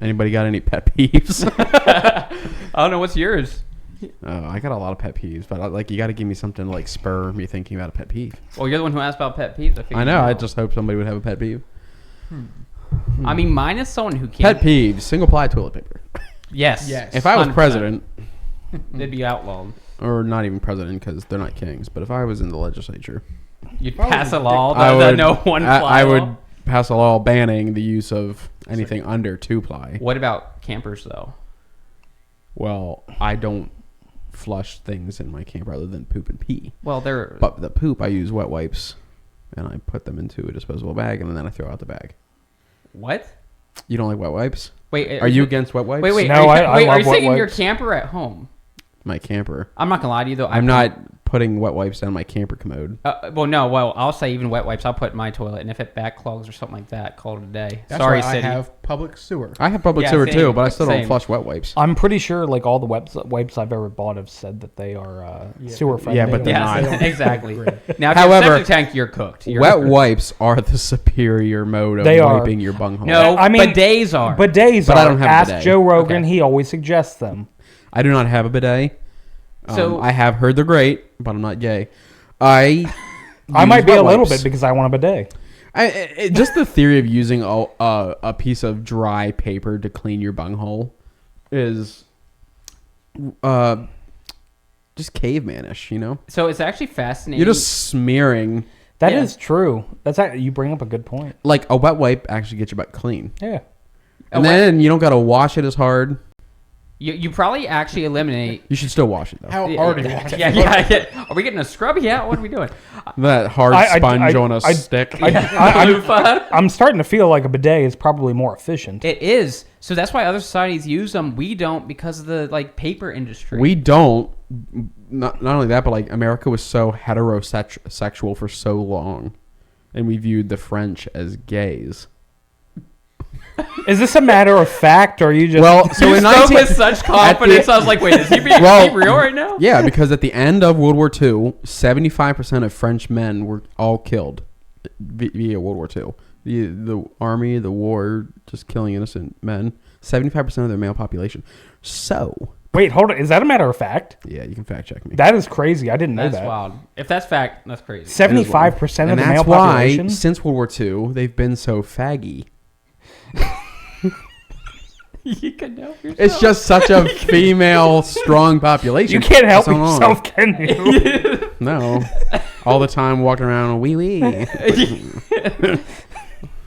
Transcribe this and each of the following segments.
Anybody got any pet peeves? I don't know. What's yours? I got a lot of pet peeves, but you got to give me something to like spur me thinking about a pet peeve. Well, you're the one who asked about pet peeves. I know. I just hope somebody would have a pet peeve. I mean, mine is someone who can't. Pet peeves: single ply toilet paper. Yes. If I was 100%. president, They'd be outlawed. or not even president because they're not kings, but if I was in the legislature, You'd pass a law I that would, no one ply I law. would pass a law banning the use of anything under 2 ply. What about campers though? Well, I don't flush things in my camper other than poop and pee. Well, they're. But the poop, I use wet wipes, and I put them into a disposable bag, and then I throw out the bag. What? You don't like wet wipes? Wait, Are you against wet wipes? Wait. No, I are love you wet saying in your wipes. camper at home? My camper. I'm not gonna lie to you though. I'm not putting wet wipes down my camper commode. I'll say even wet wipes. I'll put in my toilet, and if it backclogs or something like that, call it a day. That's Sorry, why city. I have public sewer. I have public Yeah, sewer same. too, but I still don't Same. flush wet wipes. I'm pretty sure like all the wipes I've ever bought have said that they are sewer friendly. Yeah, but they're Yeah, not. exactly. Now, if However, you're a septic tank, you're cooked. Wet wipes are the superior mode of They are. wiping your bunghole. No, I mean, bidets are. Bidets But are. I don't have a Ask bidet. Joe Rogan. Okay. He always suggests them. I do not have a bidet. So- I have heard they're great, but I'm not gay. I might be wet a little wipes. bit because I want a bidet. Just the theory of using a piece of dry paper to clean your bunghole is just cavemanish, you know? So it's actually fascinating. You're just smearing. That Yeah. is true. You bring up a good point. Like, a wet wipe actually gets your butt clean. Yeah. And then you don't got to wash it as hard. You probably actually eliminate. You should still wash it, though. How hard is it? Yeah. Are we getting a scrub? Yeah. What are we doing? That hard sponge on a stick. I'm starting to feel like a bidet is probably more efficient. It is. So that's why other societies use them. We don't because of the paper industry. We don't. Not only that, but like America was so heterosexual for so long, and we viewed the French as gays. Is this a matter of fact, or are you just? Well, so you in spoke 19 with such confidence. I was like, wait, is he being real right now? Yeah, because at the end of World War II, 75% of French men were all killed via World War II. The army, the war, just killing innocent men. 75% of their male population. So. Wait, hold on. Is that a matter of fact? Yeah, you can fact check me. That is crazy. I didn't know That's that. wild. If that's fact, that's crazy. 75% of the male that's why, population. since World War II, they've been so faggy. You can help yourself. It's just such a female strong population. You can't help for so long. yourself, can you? No. All the time walking around wee wee.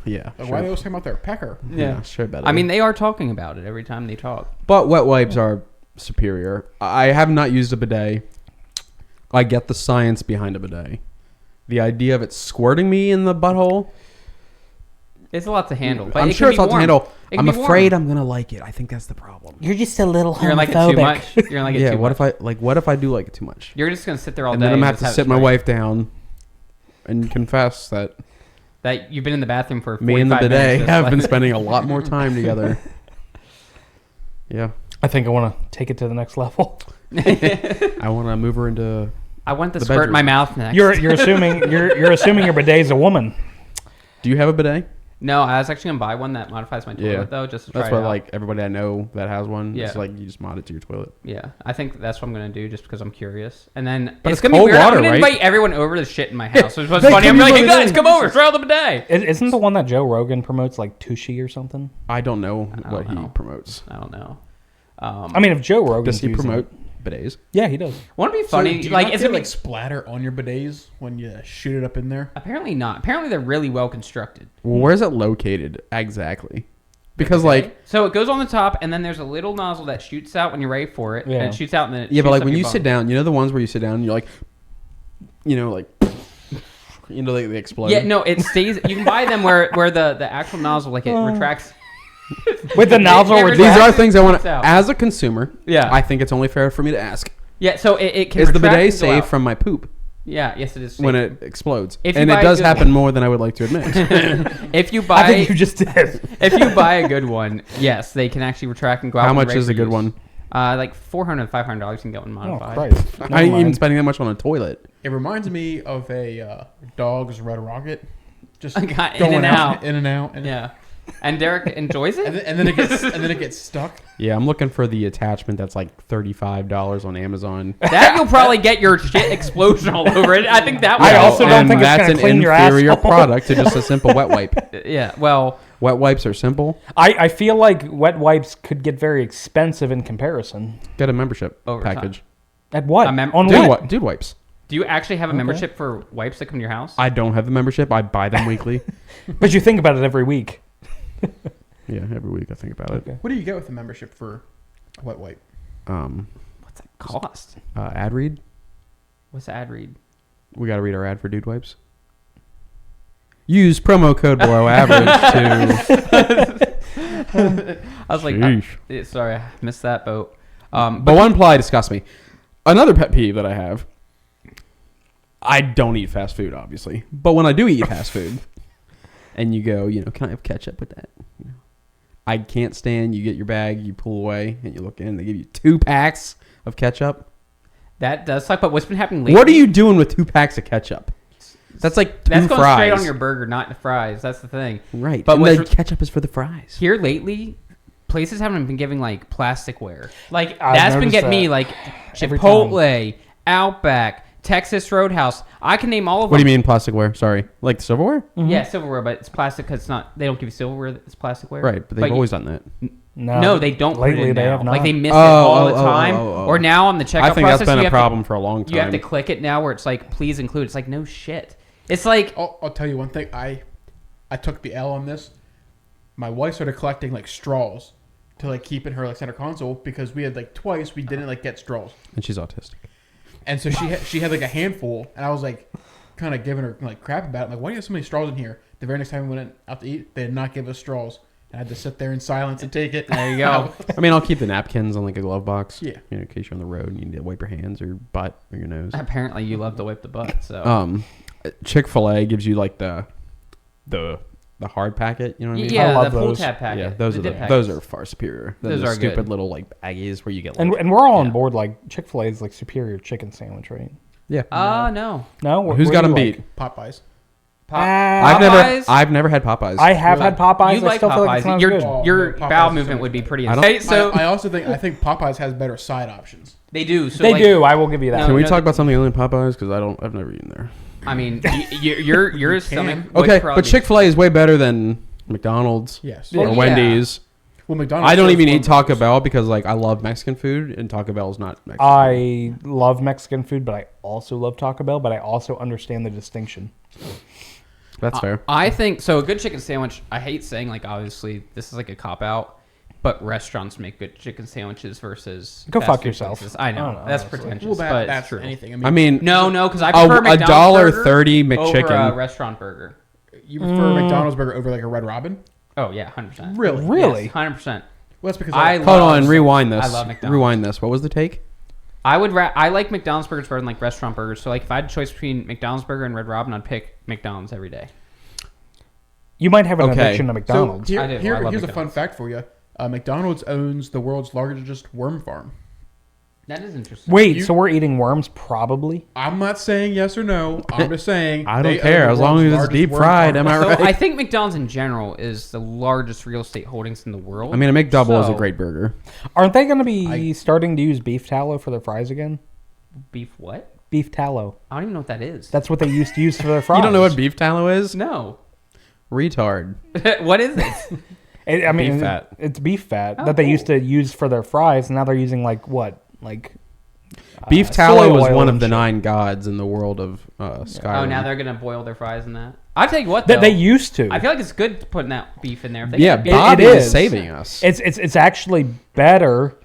Yeah. Why Sure. they always talking about their pecker? Yeah, sure better. I mean, they are talking about it every time they talk. But wet wipes are superior. I have not used a bidet. I get the science behind a bidet. The idea of it squirting me in the butthole. It's a lot to handle. But I'm it sure can it's be a lot to warm. handle. It can I'm be afraid warm. I'm gonna like it. I think that's the problem. You're just a little You're like it too much. You're like it Yeah. too What much. what if I do like it too much? You're just gonna sit there all And day. then I'm gonna have just to sit my straight. wife down and confess that That you've been in the bathroom for 45 me and the minutes. bidet just have like- been spending a lot more time together. Yeah. I think I want to take it to the next level. I want to move her into. I want to The squirt bedroom. my mouth next. You're assuming you're assuming your bidet is a woman. Do you have a bidet? No, I was actually gonna buy one that modifies my toilet Yeah. though, just to try That's it what out. like everybody I know that has one. Yeah. It's like you just mod it to your toilet. Yeah, I think that's what I'm gonna do, just because I'm curious. And then But it's it's gonna be cold weird. water, I'm gonna right? invite everyone over to shit in my house. So it's Hey, funny. I'm come like, over hey guys, there. come over, try out the bidet. Isn't the one that Joe Rogan promotes like Tushy or something? I don't know I don't what know. he promotes. I don't know. I mean, if Joe Rogan Does he promote bidets? Yeah, he does. Wouldn't it be So funny? do you Like, not is get, it like splatter on your bidets when you shoot it up in there? apparently not? Apparently they're really well constructed. Well, where's it located exactly? Because like So it goes on the top, and then there's a little nozzle that shoots out when you're ready for it, Yeah. and it shoots out, and then it yeah, but shoots like up when your you bum. sit down, you know the ones where you sit down, and you're like, they explode. Yeah, no, it stays. You can buy them where the actual nozzle like it retracts. With the nozzle, It with These retracts. are things I want It's out. as a consumer. Yeah. I think it's only fair for me to ask: Yeah, so it can. is the retract bidet and go safe out. from my poop Yeah, yes, it is. Safe. when it explodes? If you And it buy a does good happen one. more than I would like to admit. If you I buy, think you just did. if you buy a good one, yes, they can actually retract and go out. How when much ready is for a good use. one? Like $400 to $500 you can get one Oh modified. Christ! I ain't even spending that much on a toilet. It reminds me of a dog's red rocket, just Got in going and out. in and out. And Yeah. And Derek enjoys it. and then it gets stuck. Yeah, I'm looking for the attachment that's like $35 on Amazon. That you'll probably get your shit explosion all over it. I think that. I would also help. don't And think it's that's gonna an clean your inferior asshole. product to just a simple wet wipe. Yeah. Well, Wet wipes are simple. I feel like wet wipes could get very expensive in comparison. Get a membership Over time. package. At what? On Dude, what? dude wipes. do you actually have a membership for wipes that come to your house? I don't have the membership. I buy them weekly. But you think about it every week. Yeah, every week I think about it. Okay. What do you get with the membership for a wet wipe? What's that cost? Ad read. What's the ad read? We got to read our ad for dude wipes. Use promo code below average to. I was like, Sheesh. sorry, I missed that boat. But one ply disgusts me. Another pet peeve that I have. I don't eat fast food, obviously, but when I do eat fast food, and you go, can I have ketchup with that? I can't stand. You get your bag, you pull away, and you look in. They give you 2 packs of ketchup. That does suck. But what's been happening lately? What are you doing with 2 packs of ketchup? That's like 2 That's going fries. straight on your burger, not the fries. That's the thing. Right. But But what's the ketchup is for the fries. Here lately, places haven't been giving like plasticware. Like I've that's been noticed getting me that like every Chipotle, Outback, Texas Roadhouse. I can name all of What them. do you mean plasticware? Sorry. Like silverware? Yeah, silverware, but it's plastic because it's not. They don't give you silverware. It's plasticware. Right. But they've always done that. No, they don't. Put it Lately, in they now. have not. Like they miss it Oh, all the oh, time. oh. Or now on the checkout I think process, that's been you a have problem for a long time. You have to click it now, where it's like, please include. It's like no shit. It's like I'll tell you one thing. I took the L on this. My wife started collecting like straws to like keep in her like center console because we had like twice we didn't like get straws, And she's autistic. and so she had like a handful, and I was like kind of giving her like crap about it. I'm like, why do you have so many straws in here? The very next time we went out to eat, they did not give us straws. I had to sit there in silence and take it. there you go. I mean, I'll keep the napkins on like a glove box. Yeah. In case you're on the road and you need to wipe your hands or butt or your nose. Apparently, you love to wipe the butt. So Chick-fil-A gives you like the hard packet. You know what I mean? I yeah, love the pull those. tab packet. Yeah, those the dip are those packets. are far superior than Those the are stupid good. little like baggies where you get like. And we're all on Yeah. board. Like Chick-fil-A is like superior chicken sandwich, right? Yeah. No. No, Who's what got do them you beat? like? Popeyes. Popeyes? I've never had Popeyes. I have had Popeyes. You I like still feel like it's Popeyes. not Your good. Oh, your Popeyes bowel is movement so would be good. pretty I don't- insane. So I also think Popeyes has better side options. they do. So They like, do. I will give you that. No, Can we no, talk about something other than Popeyes? Because I've never eaten there. I mean, your stomach. would Okay, probably but be- Chick-fil-A is way better than McDonald's Yes. or Well, yeah. Wendy's. Well, McDonald's. I don't serves even eat hamburgers. Taco Bell because like I love Mexican food and Taco Bell is not Mexican. I love Mexican food, but I also love Taco Bell. But I also understand the distinction. That's fair. I think so. A good chicken sandwich. I hate saying like obviously this is like a cop out, but restaurants make good chicken sandwiches versus Go fast fuck food yourself. places. I know, I don't know, that's honestly. pretentious, Well, but that's it's true. anything. I mean, No, because I prefer a McDonald's burger $1.30 over a McChicken. restaurant burger. You prefer McDonald's burger over like a Red Robin? Oh yeah, 100%. Really? Really? 100%. Well, that's because I Hold love- on, rewind this. I love McDonald's. Rewind this. What was the take? I like McDonald's burgers better than like restaurant burgers. So like if I had a choice between McDonald's burger and Red Robin, I'd pick McDonald's every day. You might have an Okay. addiction to McDonald's. So I do. I here's love a fun McDonald's. fact for you. McDonald's owns the world's largest worm farm. That is interesting. Wait, so we're eating worms? Probably. I'm not saying yes or no. I'm just saying I they don't care own the as long world's as it's largest deep worm fried. farm. Am I So right? I think McDonald's in general is the largest real estate holdings in the world. I mean, a McDouble is a So- great burger. Aren't they going to be starting to use beef tallow for their fries again? Beef what? Beef tallow. I don't even know what that is. That's what they used to use for their fries. You don't know what beef tallow is? No. Retard. What is it? I mean, Beef fat. It's beef fat Oh, that they cool. used to use for their fries, and now they're using like what? Like Beef soy tallow was oil one of and the shit. 9 gods in the world of Skyrim. Oh, now they're gonna boil their fries in that. I'll tell you what, That though. they used to. I feel like it's good putting that beef in there. If they Yeah, get beef- Bobby it is is. saving us. It's actually better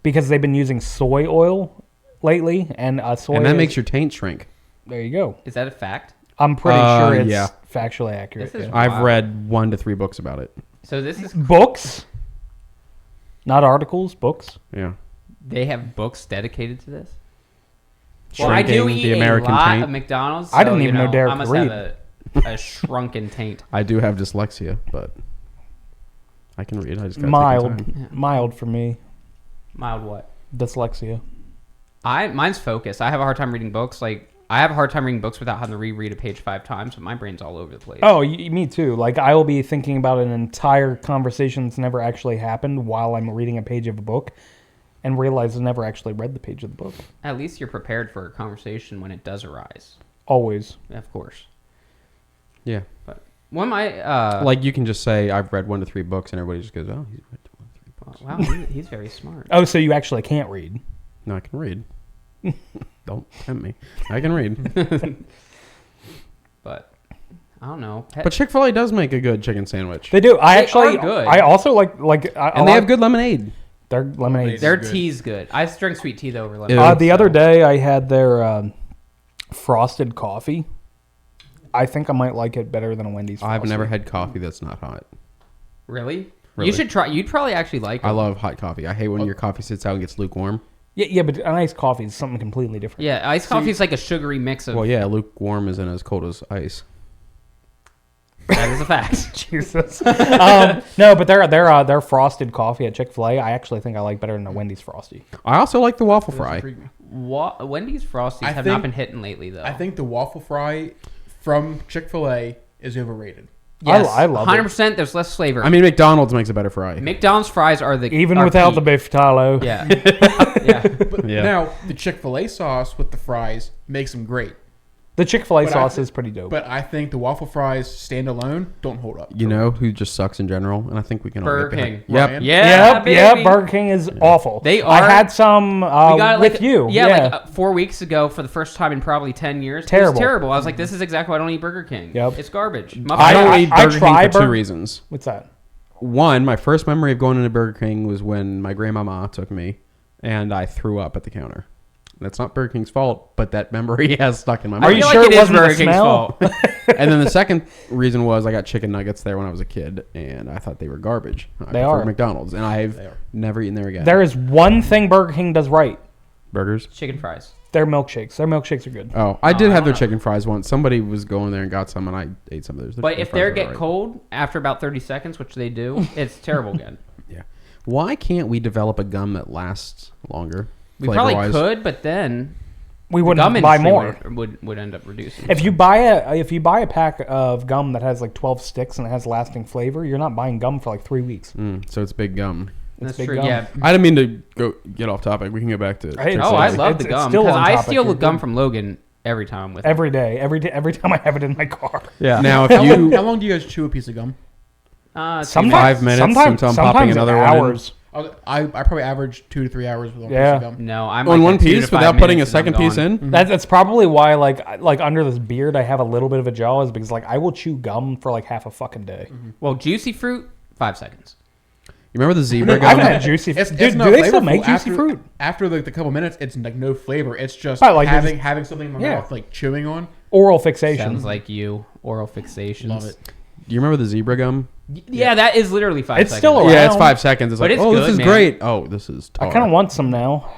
because they've been using soy oil lately, and soy. And that is- makes your taint shrink. There you go. Is that a fact? I'm pretty sure it's yeah. factually accurate. This is- yeah. I've Wow. read 1 to 3 books about it. So this is Books, not articles. Books. Yeah. they have books dedicated to this. Well, I do Shrinking eat the American a lot taint. of McDonald's. I didn't so, even you know Derek I must could have a shrunken taint. I do have dyslexia, but I can read. I just gotta Mild, take my time. mild for me. Mild what? Dyslexia. Mine's focus. I have a hard time reading books. Like I have a hard time reading books without having to reread a page 5 times, but my brain's all over the place. Oh, me too. Like, I will be thinking about an entire conversation that's never actually happened while I'm reading a page of a book and realize I never actually read the page of the book. At least you're prepared for a conversation when it does arise. Always. Of course. Yeah. But one of my... Like, you can just say, I've read 1 to 3 books, and everybody just goes, oh, he's read 1 to 3 books. Wow, he's very smart. Oh, so you actually can't read. No, I can read. Don't tempt me. I can read. But, I don't know. But Chick-fil-A does make a good chicken sandwich. They do. I They actually... are good. I also like... And they have good lemonade. Their lemonade. Their good. tea's good. I drink sweet tea, though, over Ew. lemon. The other day, I had their frosted coffee. I think I might like it better than a Wendy's frosty. I've never had coffee that's not hot. Really? Really. You should try. You'd probably actually like it. I love hot coffee. I hate when your coffee sits out and gets lukewarm. Yeah, but an iced coffee is something completely different. Yeah, iced coffee is like a sugary mix of... Well, yeah, lukewarm isn't as cold as ice. That is a fact. Jesus. No, but their frosted coffee at Chick-fil-A, I actually think I like better than a Wendy's frosty. I also like the waffle fry. Intrigued me. Wendy's Frosties I have think- not been hitting lately, though. I think the waffle fry from Chick-fil-A is overrated. Yes, I love it. 100%. There's less flavor. I mean, McDonald's makes a better fry. McDonald's fries are the Even are without the peak. beef tallow. Yeah, yeah. But Yeah. now the Chick-fil-A sauce with the fries makes them great. The Chick-fil-A But I sauce thi- is pretty dope. But I think the waffle fries standalone don't hold up. You know who just sucks in general? And I think we can all Burger get behind. King. Yep. Ryan? Yeah, Yep, baby. Burger King is awful. They I are- had some We got with like, you. Yeah, like 4 weeks ago for the first time in probably 10 years. It Terrible. was terrible. I was like, this is exactly why I don't eat Burger King. Yep. It's garbage. I don't I- eat I Burger King try for two Burger- reasons. What's that? One, my first memory of going into Burger King was when my grandmama took me, and I threw up at the counter. That's not Burger King's fault, but that memory has stuck in my Are mind. you feel sure like it it is wasn't the Burger King's smell? fault. And then the second reason was I got chicken nuggets there when I was a kid, and I thought they were garbage. I They prefer are. McDonald's, and I've They are. never eaten there again. There is one thing Burger King does right. Burgers? Chicken fries. Their milkshakes. Their milkshakes are good. Oh, I did I have their don't know. chicken fries once. Somebody was going there and got some, and I ate some of theirs. Their But chicken if fries they are get alright. cold after about 30 seconds, which they do, it's terrible again. Yeah. Why can't we develop a gum that lasts longer? We probably flavor-wise? could, but then We the wouldn't gum buy industry more. would end up reducing. If you buy a pack of gum that has like 12 sticks and it has lasting flavor, you're not buying gum for like 3 weeks. So it's big gum. That's big true. gum. Yeah. I didn't mean to get off topic. We can get back to it. Hey, Oh, I It's- love the it's gum still because on I topic. steal the You're gum good. from Logan every time I'm with. Every day, every time I have it in my car. Yeah. Now, if How long, you how long do you guys chew a piece of gum? Sometimes, 5 minutes sometimes, until I'm sometimes popping another one in. hours. I probably average 2 to 3 hours with one Yeah. piece of gum. No, I'm on like one at 2 to piece 5 without putting a minutes and I'm second piece gone. in, That's probably why like under this beard I have a little bit of a jaw is because like I will chew gum for like half a fucking day. Well, juicy fruit, 5 seconds. you remember the zebra I haven't gum? had juicy It's, fruit. it's Dude, not do they still flavorful. make juicy after, fruit? After like the couple minutes, it's like no flavor. It's just Right, like there's- having something in my Yeah. mouth, like chewing on. Oral fixation. Sounds like you. Oral fixations. Love it. Do you remember the zebra gum? Yeah, that is literally 5 It's seconds. still around. Yeah, it's 5 seconds. It's But like, it's oh, good, this is man. great. Oh, this is tar. I kind of want some now.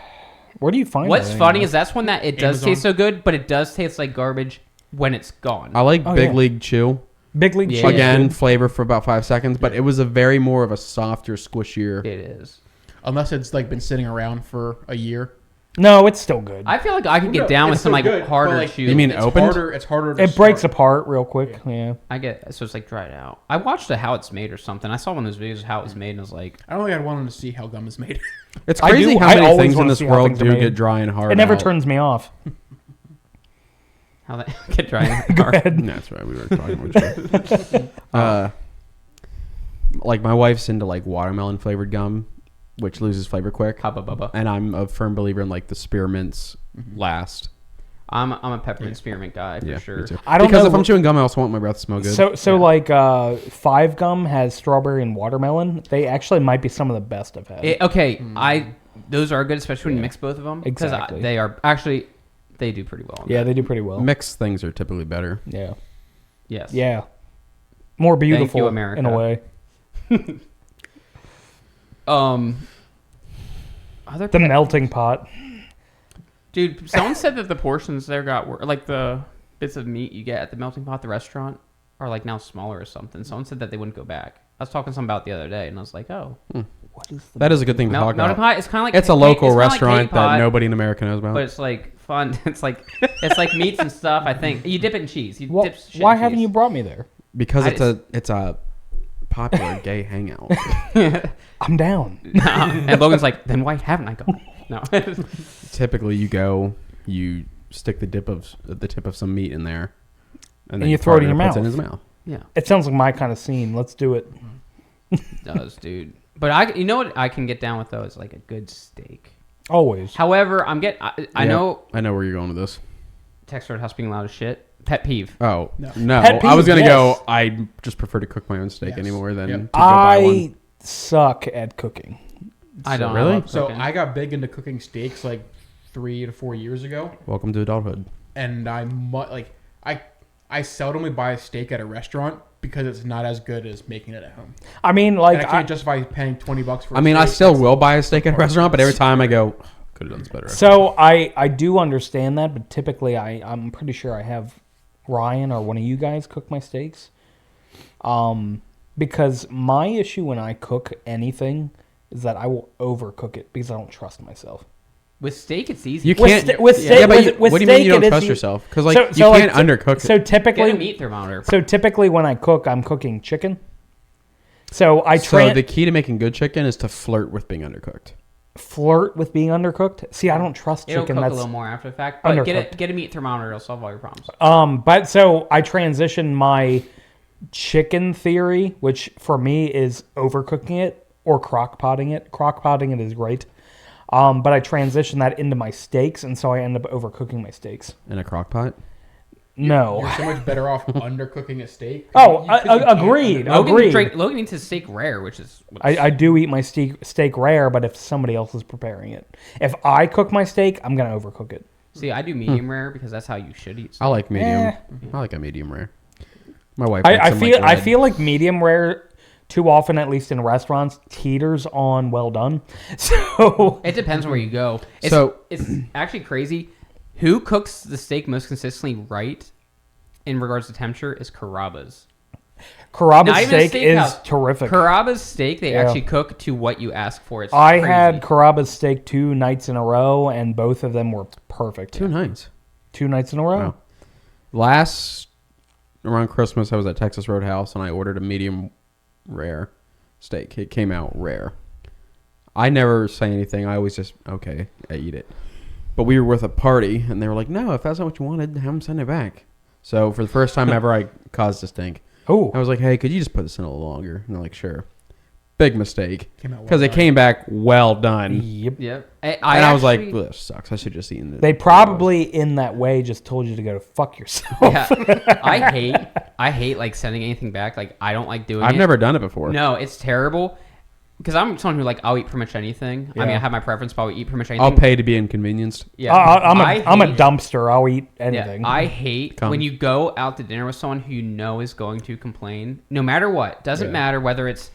Where do you find What's it funny anymore? is that's one that it does Amazon. taste so good, but it does taste like garbage when it's gone. I like Oh, Big yeah. League Chew. Big League Yeah. Chew. Again, flavor for about 5 seconds, but it was a very more of a softer, squishier. It is. Unless it's like been sitting around for a year. No, it's still good. I feel like I could get down with It's some still like good, harder but, like, chew. You mean It's opened? harder. It's harder. To It breaks start. apart real quick. Yeah. I get so it's like dried out. I watched a how it's made or something. I saw one of those videos of how it was made and I was like, I don't think I'd want to see how gum is made. It's I crazy do- how I many always things in wanna this see how world things are do made. get dry and hard. It never out. turns me off. how that get dry. Go ahead. That's right. We were talking about shit. Like my wife's into like watermelon flavored gum, which loses flavor quick. Hubba bubba. And I'm a firm believer in like the spearmints last. I'm a peppermint spearmint guy for Yeah, sure. me too. I don't because know if I'm what- chewing gum, I also want my breath to smell good. So like 5 Gum has strawberry and watermelon. They actually might be some of the best I've had. Okay, those are good, especially when you mix both of them. Because Exactly. they are actually they do pretty well. on yeah, that. they do pretty well. Mixed things are typically better. Yeah. Yes. Yeah. More beautiful you, America. in a way. Other The melting pot. dude, someone said that the portions there were like the bits of meat you get at the melting pot, the restaurant, are like now smaller or something. Someone said that they wouldn't go back. I was talking to something about it the other day, and I was like, oh, What is the That is a good thing to talk Melting about. pot. It's kind of like It's a local it's kinda like restaurant cake pot, that nobody in America knows about. but it's like fun. It's like meats and stuff. I think you dip it in cheese. You Well, dip shit why in haven't cheese. you brought me there? Because I it's a popular gay hangout. I'm down. And Logan's like, then why haven't I gone? No. Typically, you stick the tip of some meat in there, And you throw it in your puts mouth. in his mouth. Yeah, It sounds like my kind of scene. Let's do it. it does, dude. But you know what I can get down with though is like a good steak. Always. However, I Yeah, know I know where you're going with this. Text house being loud as shit. Pet peeve. Oh No. no! Pet I was peeve, gonna yes. go. I just prefer to cook my own steak Yes. anymore than Yep. to go buy one. I suck at cooking. I don't really? love So cooking. I got big into cooking steaks like 3 to 4 years ago, Welcome to adulthood. and I seldomly buy a steak at a restaurant because it's not as good as making it at home. I mean, And like, I can't justify paying $20 for. I mean, I steak. still will buy a steak at a restaurant, but every time I go, could have done this better. so I do understand that, but typically I'm pretty sure I have Ryan or one of you guys cook my steaks. Because my issue when I cook anything is that I will overcook it because I don't trust myself. With steak, it's easy. You With can't. sta- with steak- yeah, but with- with what do you mean steak, you don't it is trust e- yourself? Because like So- you so, like, can't undercook So it. Get typically, a meat thermometer. so typically when I cook, I'm cooking chicken. So I So the key to making good chicken is to flirt with being undercooked. flirt with being undercooked. See, I don't trust It'll chicken. cook a That's little more after the fact. But undercooked. get a meat thermometer. It'll solve all your problems. But so I transitioned my chicken theory, which for me is overcooking it or crock potting it. Crock potting it is great. But I transitioned that into my steaks, and so I end up overcooking my steaks. In a crock pot? No. You're so much better off undercooking a steak. Oh, 'Cause you can't agreed. undercook- Logan eats his steak rare, which is I do eat my steak rare, but if somebody else is preparing it. If I cook my steak, I'm going to overcook it. see. I do medium rare because that's how you should eat. I like medium. Eh. I like a medium rare. My wife. I likes them, feel like, I red. feel like medium rare too often, at least in restaurants, teeters on well done. So It depends where you go. It's actually crazy. Who cooks the steak most consistently right in regards to temperature is Carrabba's. Carrabba's Not even a steak is steakhouse. terrific. Carrabba's steak, they Yeah. actually cook to what you ask for. It's I crazy. had Carrabba's steak 2 nights in a row, and both of them were perfect. 2 nights. 2 nights in a row. Wow. Last around Christmas, I was at Texas Roadhouse and I ordered a medium rare steak. It came out rare. I never say anything. I always just okay, I eat it. But we were with a party and they were like, "No, if that's not what you wanted, have them send it back." So for the first time ever, I caused a stink. Oh, I was like, "Hey, could you just put this in a little longer?" And they're like, "Sure." Big mistake Came out well because it done. came back well done. yep. Yep. And I was like, actually- well, "This sucks. I should just eaten it." They probably in that way just told you to go fuck yourself. yeah, I hate like sending anything back. Like I don't like doing it. I've never done it before. No, it's terrible. Because I'm someone who like I'll eat pretty much anything. I mean, Yeah. I have my preference, but I'll eat pretty much anything. I'll pay to be inconvenienced. Yeah, I'm a hate- dumpster. I'll eat Yeah, anything. I hate Come. when you go out to dinner with someone who you know is going to complain, no matter what. Doesn't Yeah. matter whether it's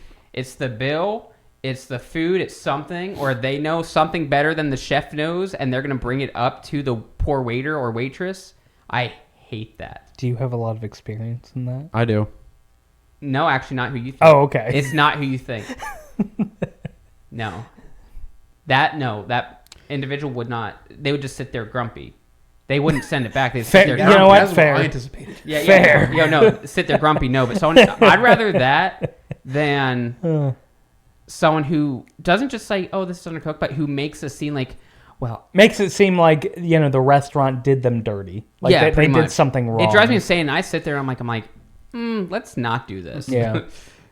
the bill, it's the food, it's something, or they know something better than the chef knows, and they're gonna bring it up to the poor waiter or waitress. I hate that. Do you have a lot of experience in that? I do. No, actually, not who you think. Oh, okay. It's not who you think. No. That individual would not. They would just sit there grumpy. They wouldn't send it back. They'd sit there You grumpy. know what? That's Fair. I anticipated. Yeah, Fair. Yeah, no, sit there grumpy. No, but someone. I'd rather that than someone who doesn't just say, "Oh, this is undercooked," but who makes a scene like, "Well, Makes it seem like the restaurant did them dirty. Like yeah, they pretty did much. something wrong. It drives me insane. I sit there. I'm like, let's not do this. Yeah.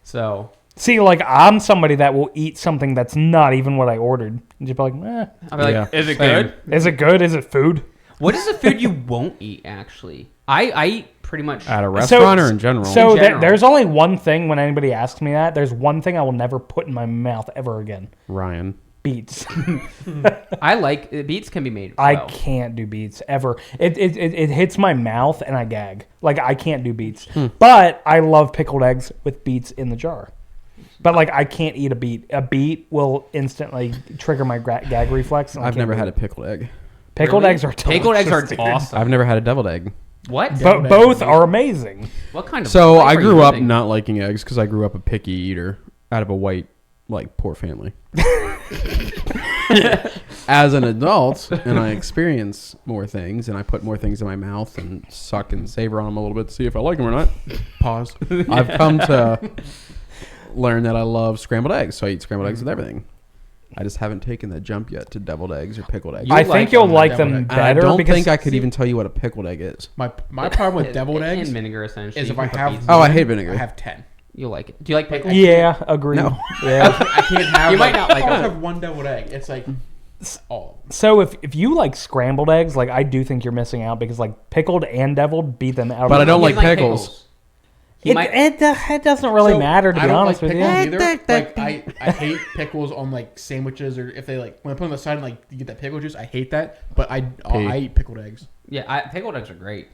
So See, like I'm somebody that will eat something that's not even what I ordered. And just be like, I'll be like, Yeah, "Is it same. good? is it good? Is it food? What is the food you won't eat?" Actually, I eat pretty much. At a restaurant or in general? So In general. there's only one thing when anybody asks me that. There's one thing I will never put in my mouth ever again. Ryan. Beets. I like beets can be made. I well. can't do beets ever. It hits my mouth and I gag. Like I can't do beets. But I love pickled eggs with beets in the jar. But like I can't eat a beet. A beet will instantly trigger my gag reflex. And I I've can't never do had a it. pickled egg. Pickled Really? eggs are delicious. Pickled eggs are dude. awesome. I've never had a deviled egg. What? Both are amazing. What kind of? So life I are you grew up living? not liking eggs because I grew up a picky eater out of a white like poor family. As an adult, and I experience more things, and I put more things in my mouth and suck and savor on them a little bit to see if I like them or not. Pause. I've come to learn that I love scrambled eggs, so I eat scrambled eggs with everything. I just haven't taken the jump yet to deviled eggs or pickled eggs. I think you'll like them And better. I don't because, think I could even tell you what a pickled egg is. My problem with deviled eggs and vinegar essentially. is if You I can put have these- Oh, I hate vinegar. I have 10. you'll like it. Do you like pickles? Yeah, agree. No. Yeah. I can't have. You might not like I them. have one deviled egg. It's like all. So if you like scrambled eggs, like I do think you're missing out because like pickled and deviled beat them out. But I don't He like doesn't pickles. He might. It doesn't really So, matter to I be don't honest like with you. pickles either. Like I hate pickles on like sandwiches or if they like when I put them on the side and like you get that pickle juice. I hate that. But I eat pickled eggs. Yeah, pickled eggs are great.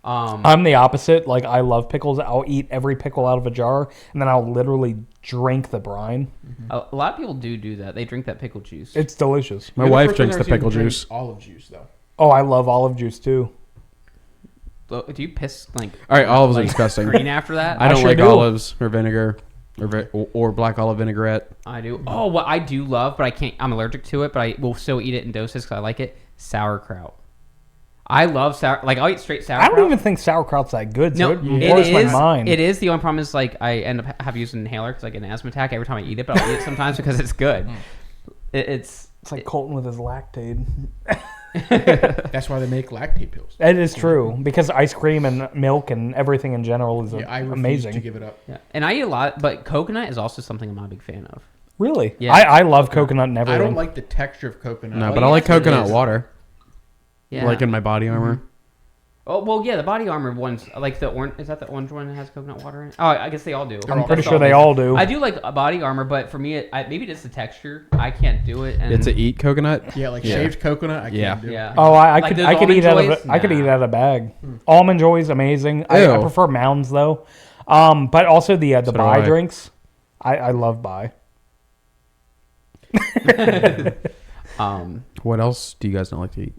I'm the opposite. Like I love pickles. I'll eat every pickle out of a jar and then I'll literally drink the brine. A lot of people do that. They drink that pickle juice. It's delicious. My You're the wife first one drinks I've the ever seen pickle drink juice. Olive juice though. Oh, I love olive juice too. Do you piss like? All right, olives are like disgusting. green after that? I don't sure like do. olives or vinegar or black olive vinaigrette. I do. Oh, what I do love, but I can't. I'm allergic to it, but I will still eat it in doses because I like it. Sauerkraut. I love Like I'll eat straight sauerkraut. I don't even think sauerkraut's that good. So No, it it blows my is. mind. It is. The only problem is like I end up have used an inhaler because I get an asthma attack every time I eat it, but I'll eat it sometimes because it's good. It's like Colton with his lactate. That's why they make lactate pills. It is true because ice cream and milk and everything in general is Yeah, I refuse amazing. to give it up. yeah. And I eat a lot, but coconut is also something I'm not a big fan of. Really? Yeah. I love coconut and everything. I don't like the texture of coconut. No, Oh, but yeah, I like that's what it coconut is. water. Yeah. Like in my body armor. Oh well, yeah. The body armor ones, like the orange. Is that the orange one that has coconut water in it? Oh, I guess they all do. I'm That's pretty sure they all do. I do like a body armor, but for me, maybe it's the texture. I can't do it. And It's a eat coconut. Yeah, like Yeah. shaved coconut. I Yeah. can't do. yeah. Oh, I Like could those I could Almond eat out of Joys? I could eat Nah. out of a bag. Almond Joy is amazing. I Ew. prefer Mounds though. But also the do Bai I. drinks. I love Bai. What else do you guys not like to eat?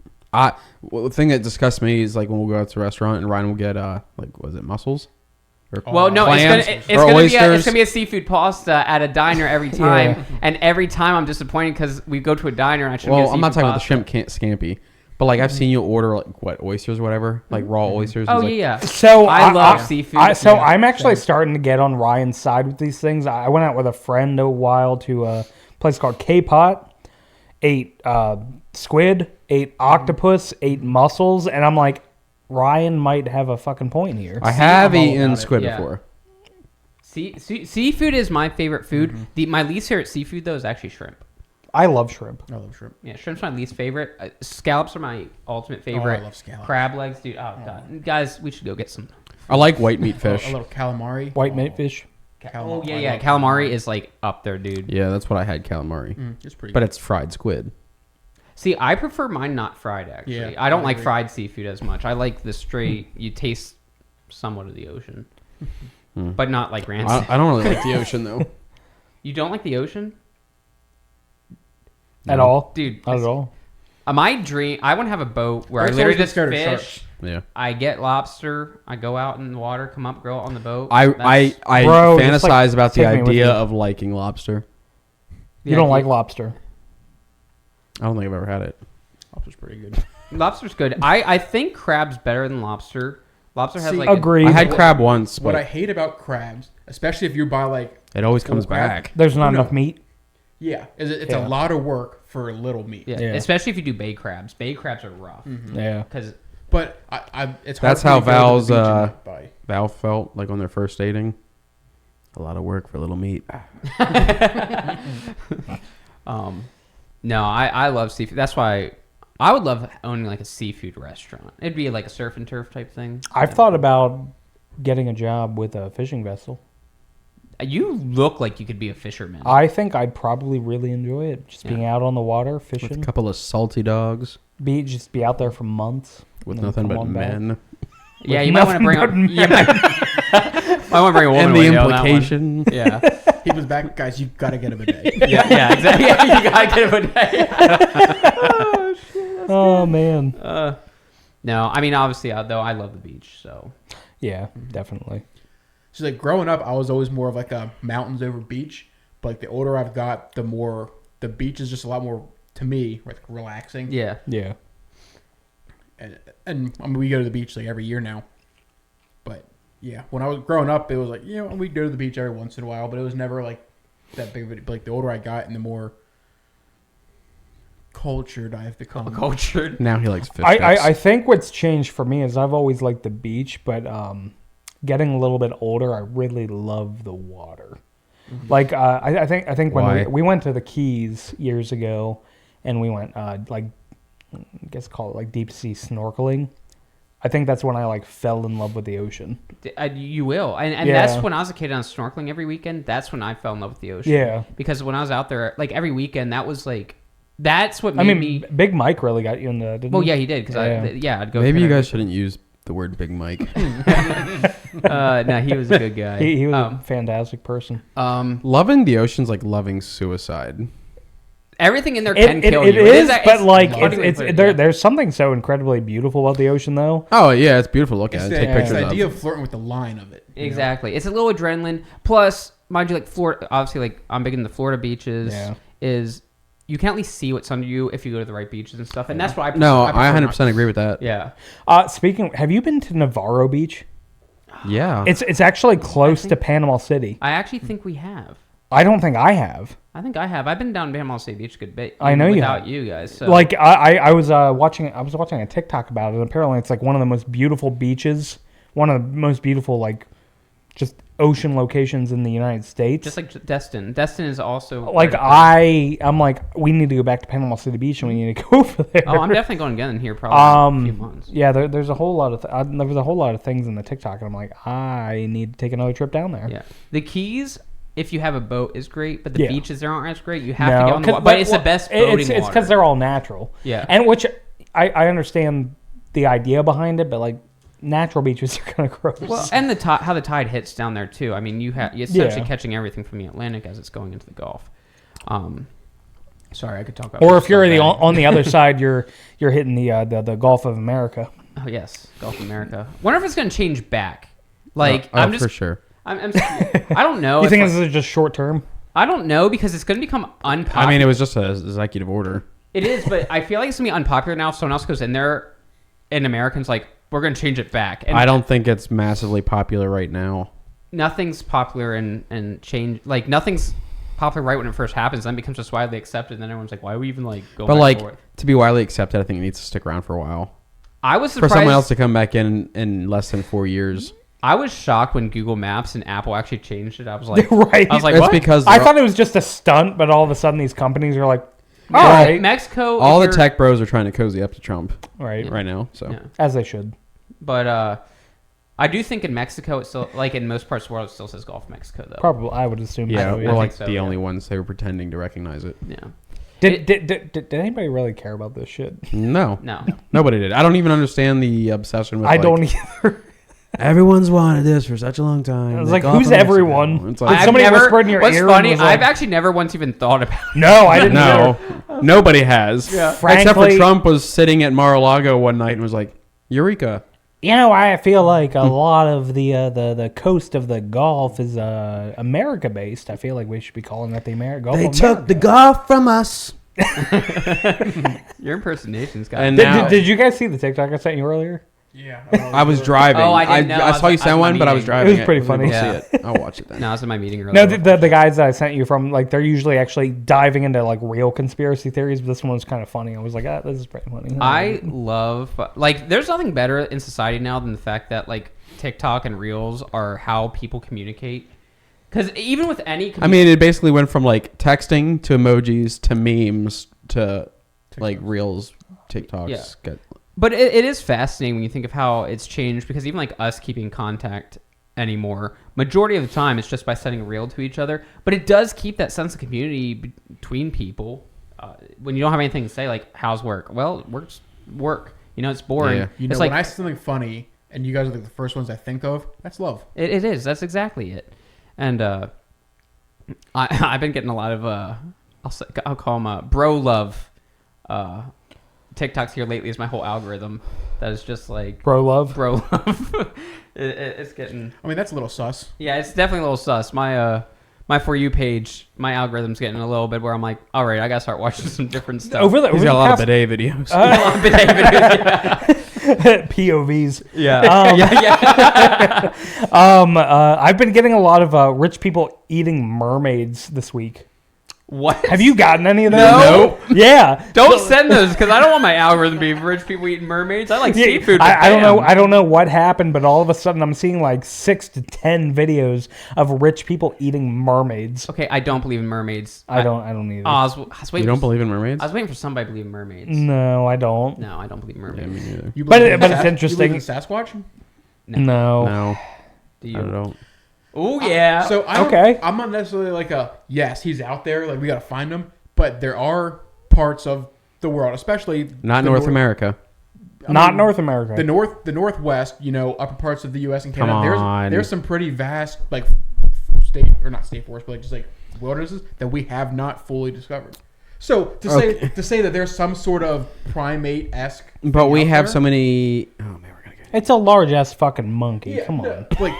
Well, the thing that disgusts me is like when we'll go out to a restaurant and Ryan will get like was it mussels? Or Well, no, clams it's or gonna be oysters? a seafood pasta at a diner every time, and every time I'm disappointed because we go to a diner and I should. Well, I'm not talking about the shrimp scampi, but like I've seen you order like what oysters or whatever, like raw oysters. Oh It's like, yeah. So I love seafood. I'm actually starting to get on Ryan's side with these things. I went out with a friend a while to a place called K-Pot, ate squid, ate octopus, ate mussels, and I'm like, Ryan might have a fucking point here. I have I'm all eaten about it. squid Yeah. before. Seafood is my favorite food. My least favorite seafood though is actually shrimp. I love shrimp. I love shrimp. Yeah, shrimp's my least favorite. Scallops are my ultimate favorite. I love scallops. Crab legs, dude. Oh god, guys, we should go get some. I like white meat fish. A little calamari. White meat fish. Oh yeah, I yeah. love Calamari is like up there, dude. Yeah, that's what I had calamari, It's pretty. but it's fried squid. See, I prefer mine not fried. Actually, Yeah, I don't I like agree. fried seafood as much. I like the straight. You taste somewhat of the ocean, but not like rancid. I don't really like the ocean though. You don't like the ocean, At all? dude? Not at all. My dream. I want to have a boat where I Rick's literally always been just scared of fish. sharks. Yeah, I get lobster. I go out in the water, come up, grill it on the boat. I That's- Bro, just, fantasize like, about the take me with idea you. of liking lobster. You don't like lobster. I don't think I've ever had it. Lobster's pretty good. Lobster's good. I think crab's better than lobster. Lobster has See, like Agreed. I had crab once, What I but hate about crabs, especially if you buy like it always comes crab- back. There's not No. enough meat. yeah, it's Yeah. a lot of work for little meat. yeah, Yeah. especially if you do bay crabs. Bay crabs are rough Yeah. because But it's hard That's for me how to go to the Val's, beach and not buy. Val felt like on their first dating. A lot of work for little meat. no, I love seafood. That's why I would love owning like a seafood restaurant. It'd be like a surf and turf type thing. I've thought about getting a job with a fishing vessel. You look like you could be a fisherman. I think I'd probably really enjoy it. Just being out on the water, With fishing. a couple of salty dogs Just be out there for months. with and then nothing come but on back. men. yeah, with you might want to bring. nothing but You might want to bring a woman And the with you on that one. implication. Yeah. He was back, guys. You gotta get him a day. Yeah, exactly. Yeah, you gotta get him a day. Oh man. No, I mean obviously though I love the beach, so Yeah, definitely. So like growing up, I was always more of like a mountains over beach. But like the older I've got, the more the beach is just a lot more to me like relaxing. Yeah. Yeah. And I mean, we go to the beach like every year now. But yeah, when I was growing up, it was like we'd go to the beach every once in a while, but it was never like that big of it. But like the older I got, and the more cultured I've become. Cultured. Now he likes fish I think what's changed for me is I've always liked the beach, but getting a little bit older, I really love the water. Mm-hmm. Like I think when Why? we went to the Keys years ago, and we went like I guess call it like deep sea snorkeling. I think that's when I like fell in love with the ocean. You will, and Yeah. that's when I was a kid. I was snorkeling every weekend. That's when I fell in love with the ocean. Yeah. Because when I was out there, like every weekend, that was like, that's what made I mean, me. Big Mike really got you in the. Didn't Well, he? yeah, he did. Because I'd go. Maybe you kinda- guys shouldn't use the word Big Mike. No, he was a good guy. He was a fantastic person. Loving the ocean's like loving suicide. Everything in there can kill It you. is, It's but like funny way to it's put it, there. yeah. There's something so incredibly beautiful about the ocean, though. Oh yeah, it's beautiful to look It's at. the, Take it's pictures the of. idea of flirting with the line of it. Exactly. It's a little adrenaline. Plus, mind you, like Florida, obviously, like I'm big in the Florida beaches. Yeah. Is you can at least see what's under you if you go to the right beaches and stuff. And that's what I prefer. No, prefer I not 100% agree with that. Yeah. Speaking, have you been to Navarro Beach? Yeah. It's actually close to Panama City. I actually think we have. I don't think I have. I think I have. I've been down Panama City Beach a good bit. I know you without have. you guys. So. Like I was watching a TikTok about it, and apparently it's like one of the most beautiful beaches, one of the most beautiful like just ocean locations in the United States. just like Destin. Destin is also like I'm like we need to go back to Panama City Beach and we need to go over there. Oh, I'm definitely going again here probably in a few months. Yeah, there's a whole lot of there was a whole lot of things in the TikTok, and I'm like, I need to take another trip down there. Yeah. The Keys, if you have a boat, is great, but the Yeah. beaches there aren't as great. You have to get on the 'cause- water. But it's the best boating It's water. because they're all natural. Yeah. and which I understand the idea behind it, but like natural beaches are kind of gross. Well, and how the tide hits down there too. I mean, you're essentially Yeah. catching everything from the Atlantic as it's going into the Gulf. Sorry, I could talk about. or this if you're so bad. on the other side, you're hitting the Gulf of America. Oh yes, Gulf of America. Wonder if it's going to change back. Like oh, I'm just for sure. I'm I don't know. You if think like- this is just short term? I don't know because it's going to become unpopular. I mean, it was just a executive order. It is, but I feel like it's going to be unpopular now if someone else goes in there and Americans like, we're going to change it back. And I don't think it's massively popular right now. nothing's popular and change. Like, nothing's popular right when it first happens, then becomes just widely accepted, and then everyone's like, why are we even like going But back like and forth? to be widely accepted, I think it needs to stick around for a while. I was For surprised. someone else to come back in less than 4 years. I was shocked when Google Maps and Apple actually changed it. I was like, Right. I was like, It's what? because I thought it was just a stunt, but all of a sudden these companies are like, all Yeah, right, Mexico. all if the you're- tech bros are trying to cozy up to Trump right, right now. So Yeah. as they should. But I do think in Mexico, it's still like in most parts of the world, it still says Gulf of Mexico though. Probably, I would assume. yeah, so, we're I like think so, the yeah. only ones they were pretending to recognize it. Yeah. Did anybody really care about this shit? No, No. nobody did. I don't even understand the obsession with. I like, don't either. Everyone's wanted this for such a long time. I was The like, Gulf who's of Mexico. everyone? It's Did like, somebody whisper in your what's ear and funny, was like- I've actually never once even thought about it. No, I didn't. no, nobody has. Yeah. Except for Frankly- Trump was sitting at Mar-a-Lago one night and was like, "Eureka!" You know, I feel like a lot of the coast of the Gulf is America based. I feel like we should be calling that the Gulf They of took America. the Gulf from us. Your impersonation's got And me. now- Did you guys see the TikTok I sent you earlier? Yeah. I was driving. Oh, I didn't know. I saw I you was send at my one, but I was meeting. driving. It was pretty Wasn't able funny. to see it. I'll watch it then. No, I was in my meeting earlier. No, the guys that I sent you from, like, they're usually actually diving into like real conspiracy theories, but this one was kind of funny. I was like, this is pretty funny. I love, like, there's nothing better in society now than the fact that, like, TikTok and Reels are how people communicate. Because even with any... I mean, it basically went from like texting to emojis to memes to like reels, TikToks. Yeah. Get- But it is fascinating when you think of how it's changed, because even like us keeping contact anymore, majority of the time it's just by sending a reel to each other. But it does keep that sense of community between people. When you don't have anything to say, like, how's work? Well, work's work. You know, it's boring. Yeah. You know, It's like, when I see something funny and you guys are like the first ones I think of, that's love. it is. That's exactly it. And I've been getting a lot of, I'll call them bro love TikToks here lately. Is my whole algorithm that is just like bro love. bro love. It's getting... I mean, that's a little sus. Yeah, it's definitely a little sus. My my For You page, my algorithm's getting a little bit where I'm like, all right, I gotta start watching some different stuff. He's got a lot of bidet videos. POVs. Yeah. I've been getting a lot of rich people eating mermaids this week. What? Have you gotten any of those? No. Yeah. Don't send those because I don't want my algorithm to be rich people eating mermaids. I like seafood. I don't know. I don't know what happened, but all of a sudden I'm seeing like 6 to 10 videos of rich people eating mermaids. Okay, I don't believe in mermaids. I don't either. I was waiting. You don't believe in mermaids? I was waiting for somebody to believe in mermaids. No, I don't. No, I don't believe in Yeah, mermaids. me neither. But it's interesting. You believe in Sasquatch? No. No, Do I you? don't. Oh yeah. So I don't, Okay. I'm not necessarily like yes, he's out there. Like we gotta find him. But there are parts of the world, especially Not the North America. Not North America. the northwest. Upper parts of the U.S. and Come Canada. on. There's some pretty vast state or not state forests, but like just like wildernesses that we have not fully discovered. So to say that there's some sort of primate-esque, But thing we out have there, so many. Oh man, we're gonna get. It's a large ass fucking monkey. Yeah, Come no, on. like,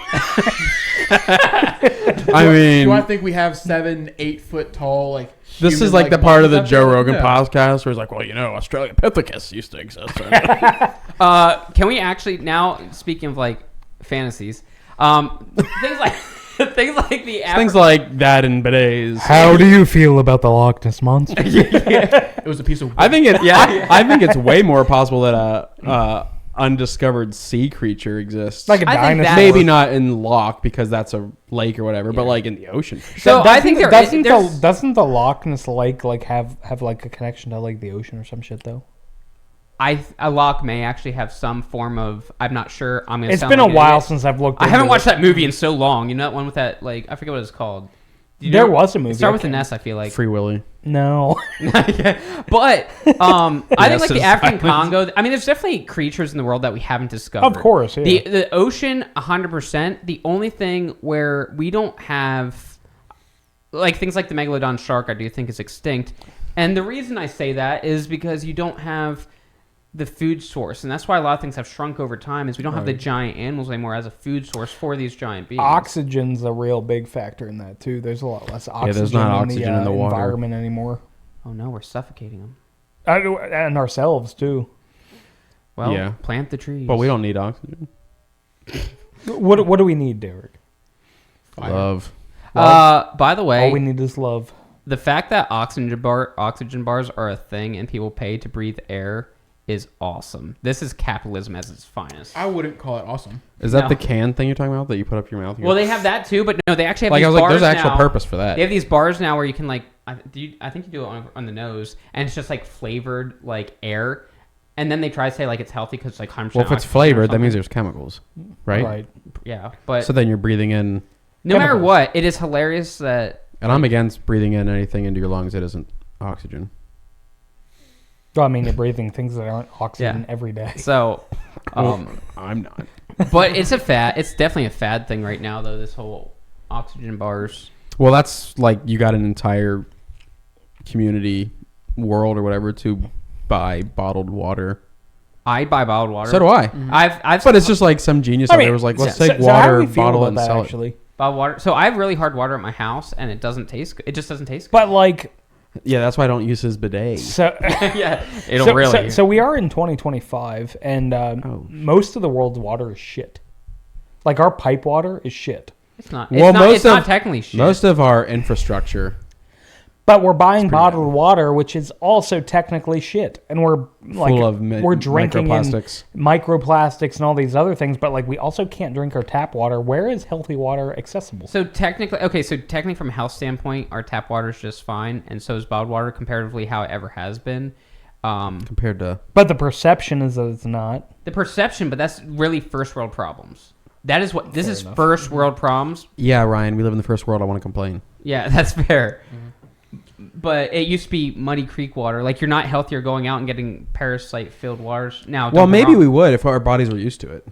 I mean, do I think we have 7-8 foot tall like? this is human, like the part of the monkeys Joe out there? Rogan No. podcast where he's like, well, Australopithecus used to exist. Can we actually now? Speaking of like fantasies, things like the Things like that in bidets. How do you feel about the Loch Ness Monster? It was a piece of. I think it. I think it's way more possible that a undiscovered sea creature exists. Like a I think dinosaur. that- maybe not in Loch because that's a lake or whatever, but like in the ocean. For sure. So I think doesn't the Loch Ness Lake like have like a connection to like the ocean or some shit though? a loch may actually have some form of. I'm not sure. I'm gonna. It's sound been like a an while idiot. since I've looked. I haven't into watched it. that movie in so long. You know that one with that like I forget what it's called. There was a movie. It started I with an can't- S. I feel like. Free Willy. No. But I think Yes, like the it's African silence. Congo. I mean, there's definitely creatures in the world that we haven't discovered. Of course, yeah. The ocean, 100%. The only thing where we don't have, like things like the megalodon shark, I do think is extinct. And the reason I say that is because you don't have the food source, and that's why a lot of things have shrunk over time. Is we don't have the giant animals anymore as a food source for these giant beings. Oxygen's a real big factor in that too. There's a lot less oxygen, there's not oxygen in the water. environment anymore, Oh no, we're suffocating them. and ourselves too. Well, Yeah. plant the trees. But we don't need oxygen. What do we need, Derek? Fire. Love. By the way, All we need is love. the fact that oxygen bars are a thing and people pay to breathe air is awesome. This is capitalism at its finest. I wouldn't call it awesome. Is that No. the can thing you're talking about that you put up your mouth? Well, they have that too, but no, they actually have like these I was like, bars there's actual now. purpose for that. They have these bars now where you can like, I think you do it on the nose, and it's just like flavored like air. And then they try to say like it's healthy because it's like 100%. Well, if it's oxygen or flavored, that means something. there's chemicals, right? Right. Yeah, but So then you're breathing in, no matter chemicals. what, it is hilarious that. and I'm against breathing in anything into your lungs that isn't oxygen. Well, I mean, you're breathing things that aren't oxygen Yeah. every day. So, I'm not. but it's a fad. It's definitely a fad thing right now, though. This whole oxygen bars. Well, that's like you got an entire community world or whatever to buy bottled water. I buy bottled water. So do I. I've But it's just like some genius out there was like, let's take so how do water, we feel bottle it, about and that, sell actually? bottled water. So I have really hard water at my house, and it doesn't taste good. It just doesn't taste good. But like, it. Yeah, that's why I don't use his bidet. so Yeah, it'll so, really. so we are in 2025, and most of the world's water is shit. Like our pipe water is shit. it's not. Well, It's not technically shit. Most of our infrastructure. But we're buying bottled water, which is also technically shit, and we're like Full of we're drinking in microplastics. microplastics and all these other things. But like we also can't drink our tap water. Where is healthy water accessible? So technically from a health standpoint, our tap water is just fine, and so is bottled water comparatively how it ever has been. Compared to But the perception is that it's not. The perception, but that's really first world problems. That is what this is enough. first world problems. yeah, Ryan, we live in the first world. I want to complain. Yeah, that's fair. But it used to be Muddy Creek water. Like you're not healthier going out and getting parasite filled waters now. Well, don't get me maybe wrong. we would if our bodies were used to it.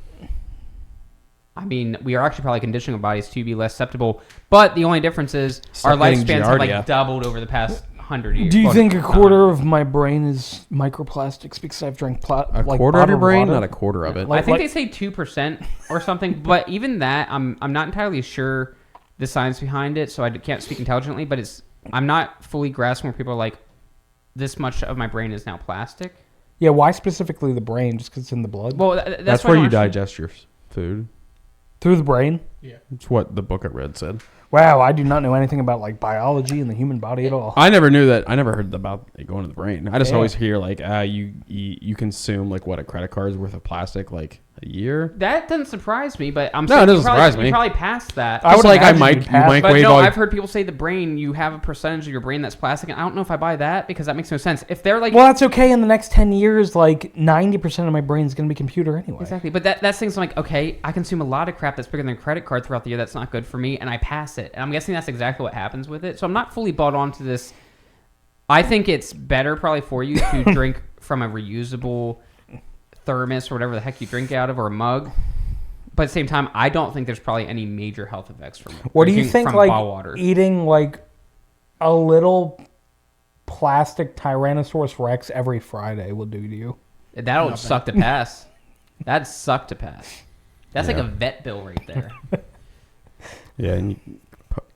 I mean, we are actually probably conditioning our bodies to be less susceptible. But the only difference is Stop our getting lifespans have Giardia. like doubled over the past 100 years. Do you Well, think a not quarter of my brain is microplastics because I've drank A like quarter of your bottled brain, water? not a quarter of it. Like- I think they say 2% or something, but even that, I'm not entirely sure the science behind it, so I can't speak intelligently. But I'm not fully grasping where people are like, this much of my brain is now plastic. Yeah, why specifically the brain? Just because it's in the blood? Well, That's where you digest your food. Through the brain? Yeah. It's what the book I read said. Wow, I do not know anything about like biology and the human body at all. I never knew that. I never heard about it going to the brain. I just Yeah. always hear like, you consume like what a credit card's worth of plastic like a year. That doesn't surprise me, but I'm No, saying it doesn't surprise you me. probably passed that. I would Just like I imagine you'd pass- might But wait no, all. I've heard people say the brain, you have a percentage of your brain that's plastic, and I don't know if I buy that because that makes no sense. If they're like, Well, that's okay. In the next 10 years, like 90% of my brain is going to be computer anyway. exactly, but that's things like, okay, I consume a lot of crap that's bigger than a credit card throughout the year that's not good for me, and I pass it. And I'm guessing that's exactly what happens with it. So I'm not fully bought onto this. I think it's better probably for you to drink from a reusable thermos or whatever the heck you drink out of, or a mug. But at the same time, I don't think there's probably any major health effects from What do you drinking think, from like, bottled water. eating like a little plastic Tyrannosaurus Rex every Friday will do to you? That'll Nothing. suck to pass. That'd suck to pass. That's like Yeah. a vet bill right there. Yeah, and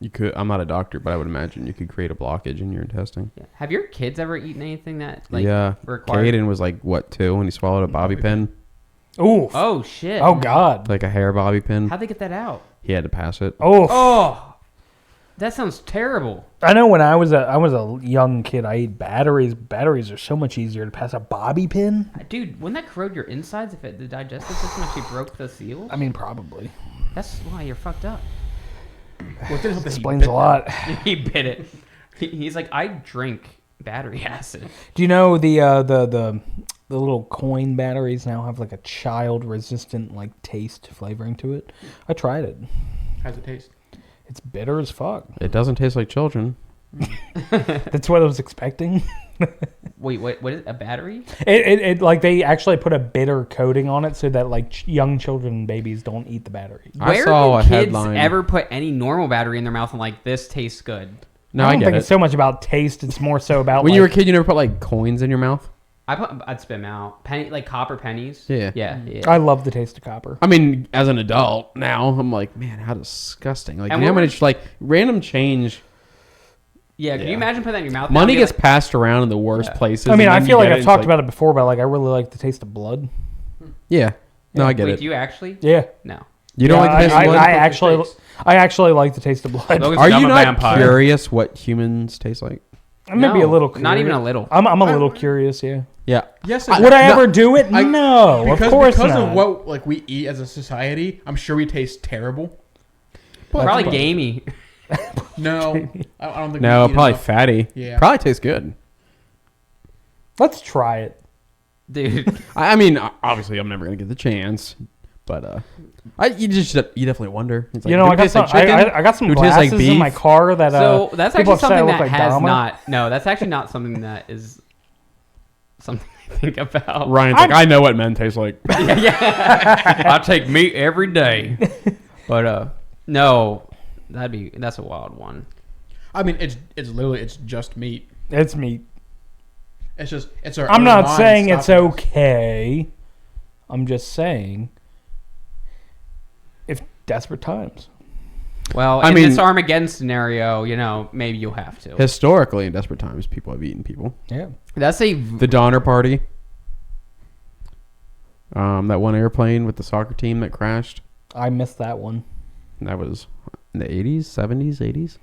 you could. I'm not a doctor, but I would imagine you could create a blockage in your intestine. Yeah. Have your kids ever eaten anything that like Yeah, required? Caden was like what 2 when he swallowed a bobby pin, Ooh. Oh shit! Oh, God. like a hair bobby pin. How'd they get that out? He had to pass it. Oh. Oh, that sounds terrible. I know when I was a young kid, I ate batteries. Batteries are so much easier to pass a bobby pin. Dude, wouldn't that corrode your insides if the digestive system actually broke the seal? I mean, probably. That's why you're fucked up. Well, it didn't help that he Explains bit a lot. He bit it. He's like, I drink battery acid. Do you know the little coin batteries now have like a child resistant like taste flavoring to it? I tried it. How's it taste? It's bitter as fuck. It doesn't taste like children. That's what I was expecting. Wait, what is a battery? It like they actually put a bitter coating on it so that like young children and babies don't eat the battery. I Where saw do a kids headline. ever put any normal battery in their mouth and like, this tastes good? No, I I don't get think it. it's so much about taste. It's more so about When like, you were a kid, you never put like coins in your mouth. I'd spit them out. Like copper pennies. Yeah. Yeah. I love the taste of copper. I mean, as an adult now, I'm like, man, how disgusting! Like, And you know how we're- many like random change Yeah, can Yeah. you imagine putting that in your mouth? money Now? gets passed around in the worst Yeah. places. I mean, and I then feel you like get I've it's talked about it before, but like I really like the taste of blood. Yeah, no, I get Wait, it. do you actually? Yeah, No. You don't like the taste I, of blood? I actually like the taste of blood. Logan's Are become you a not vampire. curious what humans taste like? I'm maybe a No, little curious. not even a little. I'm a little curious. Yeah. Yeah, Yes. Would I ever do it? No, Because, of course because not. of what like we eat as a society, I'm sure we taste terrible. Probably fine. gamey. No, I don't think. no, we eat probably enough. fatty. Yeah. Probably tastes good. Let's try it. Dude. I mean, obviously, I'm never gonna get the chance, but you definitely wonder. It's like, You know, do I it got taste some. like chicken? I got some Do it taste like glasses in my beef? car that. So that's people actually say I something look that like has Dahmer. not. No, that's actually not something that is something I think about. Ryan's like, I know what men taste like. I take meat every day. But no, that's a wild one. I mean, it's literally just meat. It's meat. It's our. I'm own not mind saying it's stopping us. okay. I'm just saying, if desperate times. Well, I in mean- this Armageddon scenario, maybe you'll have to. Historically, in desperate times, people have eaten people. Yeah. That's a The Donner Party. That one airplane with the soccer team that crashed. I missed that one. That was in the 80s, 70s, 80s.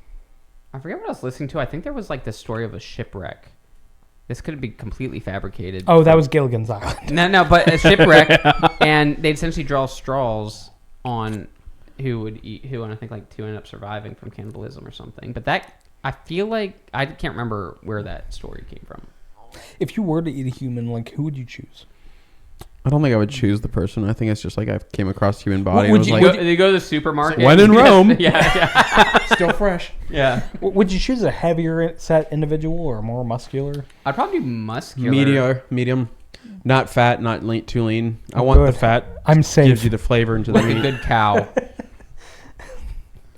I forget what I was listening to. I think there was like the story of a shipwreck. This could be completely fabricated. Oh, that was Gilligan's Island. No, but a shipwreck, and they'd essentially draw straws on who would eat who, and I think like two ended up surviving from cannibalism or something. But that, I feel like I can't remember where that story came from. If you were to eat a human, like who would you choose? I don't think I would choose the person. I think it's just like I came across human body. Would and you- was like, They go to the supermarket. When in Rome. yeah. Still fresh. Would you choose a heavier set individual or more muscular? I'd probably do muscular. medium, not fat, not too lean. I Oh, want the good. fat. I'm safe. Gives you the flavor into the like a meat. good cow,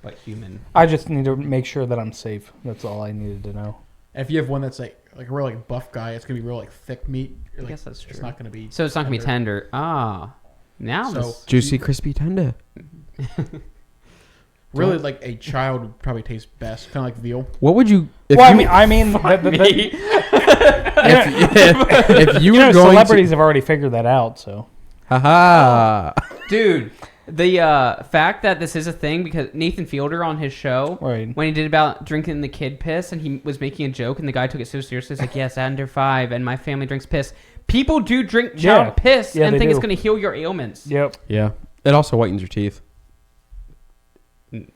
but human. I just need to make sure that I'm safe. That's all I needed to know. If you have one that's like a real like buff guy, it's gonna be real like thick meat. I guess that's It's true. not gonna be. So it's not gonna be tender. Ah, now So- this. Juicy, crispy, tender. Really, like a child would probably taste best, kind of like veal. What would you? Well, you, I mean, if you were going celebrities have already figured that out. So, haha. Dude, the fact that this is a thing because Nathan Fielder on his show, Right. when he did about drinking the kid piss and he was making a joke and the guy took it so seriously, he's like, yes, under 5 and my family drinks piss. People do drink child piss and they think do. it's going to heal your ailments. yep. Yeah, it also whitens your teeth.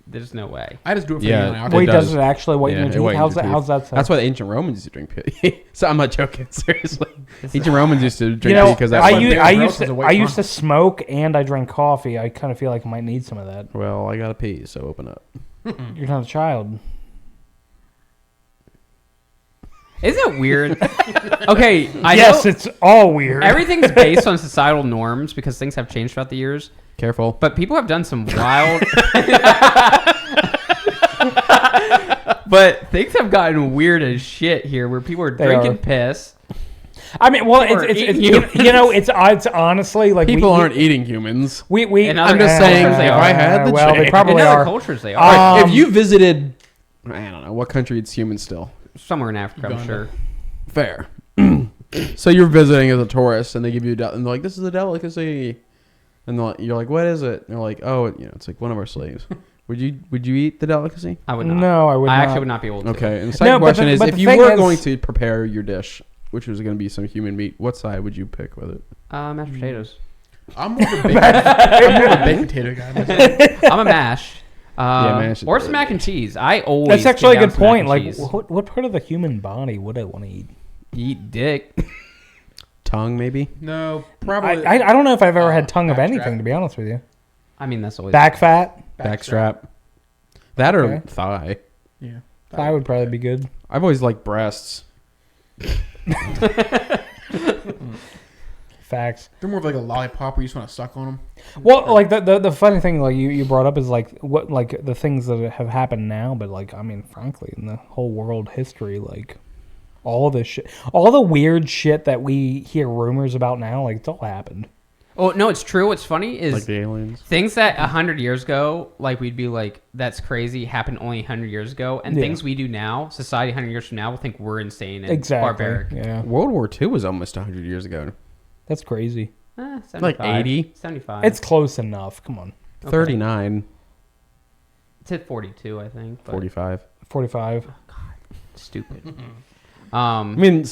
There's no way. I just do it for Yeah. the alcohol. Wait, does. does it actually whiten Yeah, your it teeth? whitens How's your that? teeth. How's that? Sound? That's why the ancient Romans used to drink pee. So I'm not joking. Seriously, ancient Romans used to drink You know, pee because that's I what- used to smoke and I drank coffee. I kind of feel like I might need some of that. Well, I gotta pee, so open up. You're not a child. Isn't it weird? Okay, I Yes, know it's all weird. everything's based on societal norms because things have changed throughout the years. Careful. But people have done some wild. But things have gotten weird as shit here, where people are They drinking are. piss. I mean, well, Or it's eating you know, it's honestly like People aren't eating humans. We In other I'm just saying, cultures, they if are. I had the well, they chance- probably In other are. cultures, they Um, are. If you visited, I don't know what country it's human still. Somewhere in Africa, I'm Uganda. sure. Fair. So you're visiting as a tourist, and they give you and they're like, "This is a delicacy," and you're like, "What is it?" And they're like, "Oh, it's like one of our slaves." Would you eat the delicacy? I would not. No, I would I not. actually would not be able to. Okay. And the second No, but question the- is, but if the you thing were is- going to prepare your dish, which was going to be some human meat, what side would you pick with it? Mashed potatoes. I'm more of a baked potato guy. Myself. I'm a mash. mash is Or some good. mac and cheese. I always. That's actually a get good down point. some mac Like, and cheese. what part of the human body would I want to eat? Eat dick. Tongue, maybe. No, probably. I don't know if I've ever had tongue of backstrap. anything, to be honest with you. I mean, that's always. Back fat, Backstrap. That or Okay. thigh. Yeah. thigh would probably be good. I've always liked breasts. Facts. They're more of like a lollipop where you just want to suck on them. Well, like the funny thing, like you brought up is like what like the things that have happened now, but like I mean, frankly, in the whole world history, like all this shit, all the weird shit that we hear rumors about now, like it's all happened. Oh no, it's true. What's funny is Like the aliens. things that 100 years ago, like we'd be like, "That's crazy," happened only 100 years ago, and Yeah. things we do now, society 100 years from now, will think we're insane and Exactly. barbaric. Yeah, World War II was almost 100 years ago. that's crazy. 75, Like 80? 75. It's close enough. Come on, Okay. 39, It's at 42, I think. But 45. 45. Stupid. I mean,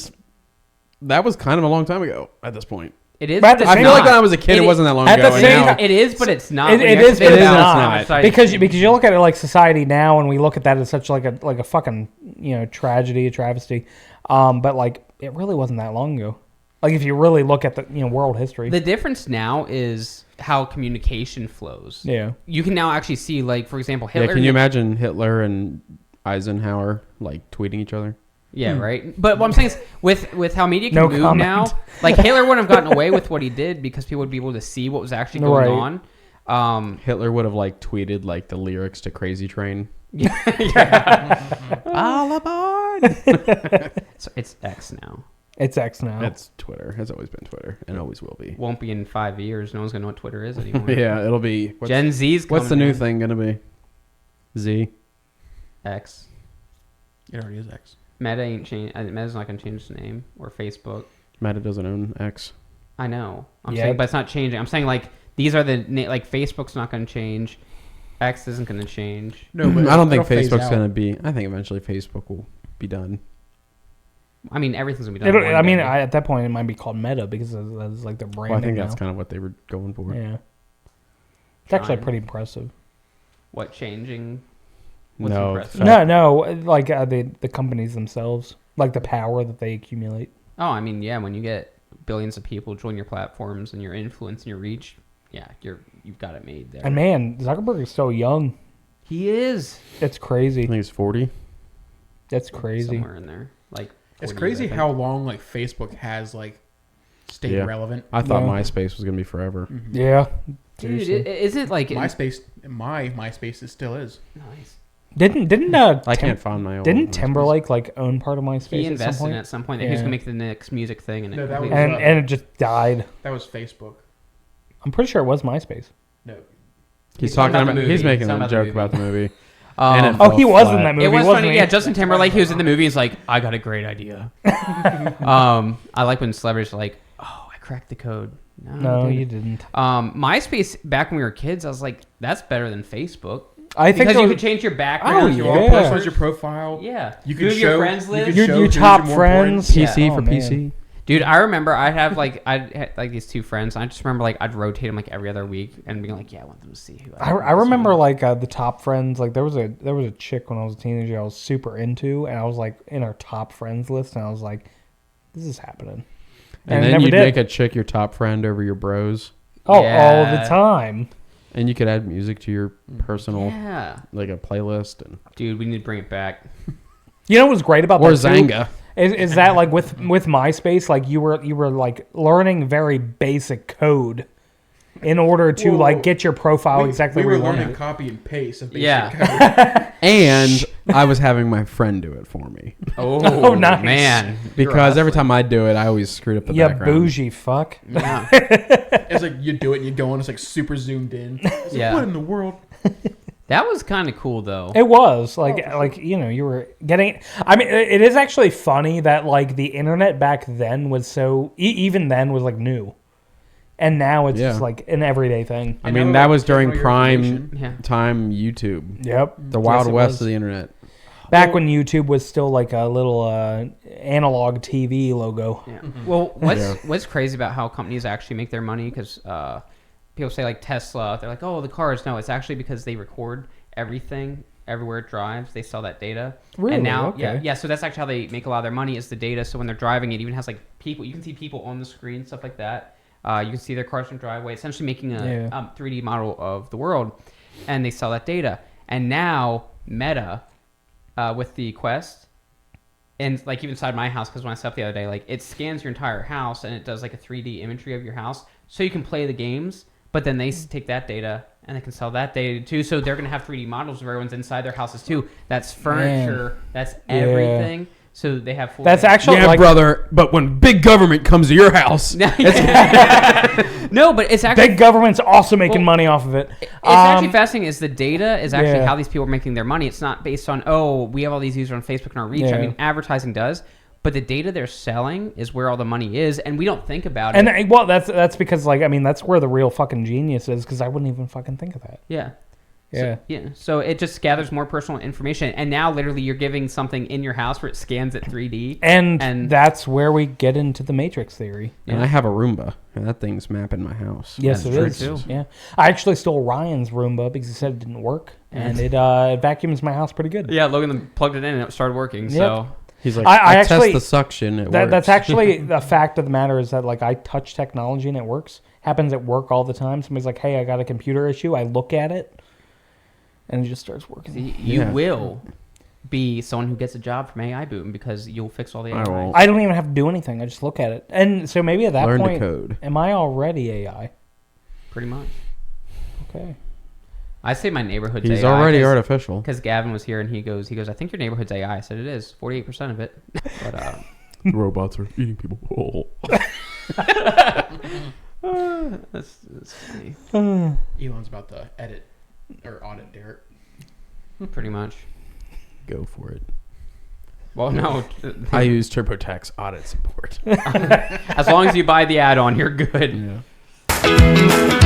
that was kind of a long time ago at this point. It is. But at But the it's I feel like not. when I was a kid, it wasn't that long at ago. the and same now- time- It is, but it's not. It When you is, actually but think it's about not. how society because changed. you look at it like society now, and we look at that as such like a fucking tragedy, a travesty. But like it really wasn't that long ago. Like if you really look at the world history. The difference now is how communication flows. Yeah. You can now actually see, like, for example, Yeah, Hitler. can you imagine Hitler and Eisenhower like tweeting each other? Yeah, right. But what I'm saying is, with how media can No move comment. now, like Hitler wouldn't have gotten away with what he did because people would be able to see what was actually going Right. on. Hitler would have like tweeted like the lyrics to Crazy Train. All aboard! So it's X now. It's X now. That's Twitter. Has always been Twitter and always will be. Won't be in 5 years. No one's gonna know what Twitter is anymore. Yeah, it'll be. Gen Z's coming What's the new in. thing gonna be? Z. X. It already is X. Meta ain't change. Meta's not gonna change its name, or Facebook. Meta doesn't own X. I know. I'm Yet. saying, but it's not changing. I'm saying like these are the like Facebook's not gonna change. X isn't gonna change. No, but I don't think it'll phase Facebook's out. gonna be. I think eventually Facebook will be done. I mean, everything's gonna be done. one I mean, day. at that point, it might be called Meta because that's like the branding. Well, I think that's now. kind of what they were going for. Yeah. It's actually Trying. pretty impressive. What changing? What's No, impressive? No, like the companies themselves, like the power that they accumulate. Oh, I mean, yeah. When you get billions of people join your platforms and your influence and your reach, yeah, you've got it made there. And man, Zuckerberg is so young. He is It's I crazy. think it's 40. That's crazy. somewhere in there. Like It's 40 crazy years, I how think. long like Facebook has like stayed Yeah. relevant. I thought Yeah. MySpace was gonna be forever. Yeah. Dude, Seriously. is it like MySpace, my MySpace, it still is. Nice. Didn't I can't find my old. Didn't MySpace. Timberlake like own part of MySpace He at some invested point? in it at some point that he was Yeah. gonna make the next music thing, and it No, that completely was- And it just died. That was Facebook. I'm pretty sure it was MySpace. No, He's talking talking about about. the movie. He's making He's talking a about the joke movie. about the movie. Oh, he was in that movie. It was wasn't funny. he? Yeah, Justin Timberlake. He was in the movie. He's like, I got a great idea. I like when celebrities are like, oh, I cracked the code. No, you didn't. MySpace, back when we were kids, I was like, that's better than Facebook. I think Because you those- could change your background, your yeah. wallpapers. Post your profile. Yeah. You could Move show your friends list. your who's top more friends. PC Yeah. for Oh, man. PC. Dude, I remember I had like these two friends. And I just remember like I'd rotate them like every other week and being like, yeah, I want them to see who. I remember like the top friends. Like there was a chick when I was a teenager I was super into, and I was like in our top friends list, and I was like, this is happening. And I then never you'd did. make a chick your top friend over your bros, all Yeah. the time. and you could add music to your personal, Yeah. like a playlist, and Dude, we need to bring it back. You know what was great about or that too? Zanga. Is that like with MySpace, like you were like learning very basic code in order to Whoa. like get your profile exactly We where were you learning wanted. copy and paste of basic Yeah. code. And I was having my friend do it for me Oh, nice. man. because every time I do it, I always screwed up the Yeah, background. bougie fuck. Yeah. It's like you do it and you go on. It's like super zoomed in. It's Yeah. like, what in the world? That was kind of cool though. It was like you know you were getting. I mean, it is actually funny that like the internet back then was so even then was like new, and now it's Yeah. just like an everyday thing. I And mean, now, that like, was during taking all your prime information. Yeah. time YouTube, Yep, the Wild Yes, it West was. of the internet. Back when YouTube was still like a little analog TV logo. Yeah. Well, what's Yeah. what's crazy about how companies actually make their money? Because people say like Tesla, they're like, oh, the cars. No, it's actually because they record everything everywhere it drives. They sell that data. Really? And now, Okay. yeah. So that's actually how they make a lot of their money is the data. So when they're driving, it even has like people. You can see people on the screen, stuff like that. You can see their cars from driveway. Essentially making a 3D model of the world, and they sell that data. And now Meta, with the Quest. And like even inside my house, because when I slept the other day, like it scans your entire house and it does like a 3D imagery of your house, so you can play the games. But then they take that data and they can sell that data too. So they're gonna have 3D models of everyone's inside their houses too. That's furniture. That's everything. So they have full. That's data. actually Yeah, like brother. But when big government comes to your house, no, but it's actually big government's also making Well, money off of it. It's actually Um, fascinating. Is the data is actually yeah. how these people are making their money. It's not based on we have all these users on Facebook and our reach. Yeah. I mean, advertising does, but the data they're selling is where all the money is, and we don't think about And it. well, that's because like I mean that's where the real fucking genius is because I wouldn't even fucking think of that. Yeah. Yeah. So it just gathers more personal information, and now literally you're giving something in your house where it scans at 3D. And that's where we get into the Matrix theory. and I have a Roomba, and that thing's mapping my house. Yes, That's it true, is. too. Yeah, I actually stole Ryan's Roomba because he said it didn't work, and it vacuums my house pretty good. Yeah, Logan plugged it in and it started working. So He's like, I I actually- test the suction. It That's works. actually the fact of the matter is that like I touch technology and it works. Happens at work all the time. Somebody's like, "Hey, I got a computer issue." I look at it, and it just starts working. you Yeah. will be someone who gets a job from AI Boom because you'll fix all the AI. I won't. I don't even have to do anything. I just look at it, and so maybe at that Learn to point, code. am I already AI? Pretty much. Okay. I say my neighborhood's He's AI already 'cause- artificial. Because Gavin was here and he goes, I think your neighborhood's AI. I said it is, 48% of it. But Robots are eating people. that's funny. Elon's about to edit or audit Derek. Pretty much. Go for it. Well, no. I use TurboTax audit support. As long as you buy the add-on, you're good. Yeah.